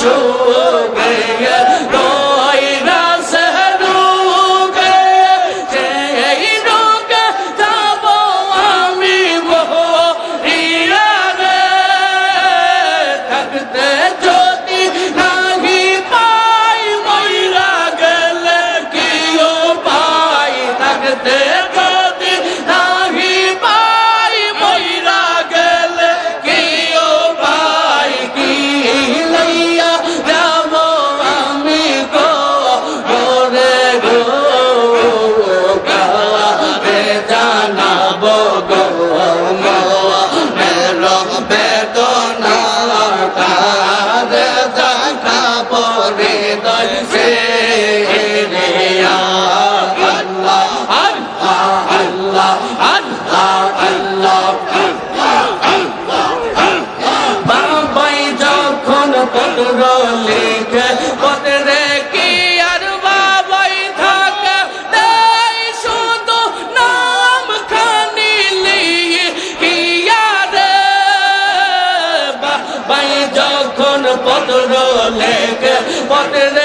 সুগে কইরা সে রুগে সেই রুগে যাব আমি মরিয়া রে থাকতে যদি নাহি পাই মইরা গেলে কি পাই থাকতে যদি নাহি পাই মইরা গেলে কি পাই কি লইয়া যাব আমি গো গোরে গো কারে জানাব গো মেরো বেদনা কারে জানাব হৃদয় সে আল্লাহ আল্লাহ আল্লাহ আল্লাহ বাবাই যখন পত্র লিখে পত্রে কি আর বাবাই থাকে তাই শুধু নাম খানি লিখিয়া রে বাবাই যখন পত্র লিখে পত্রে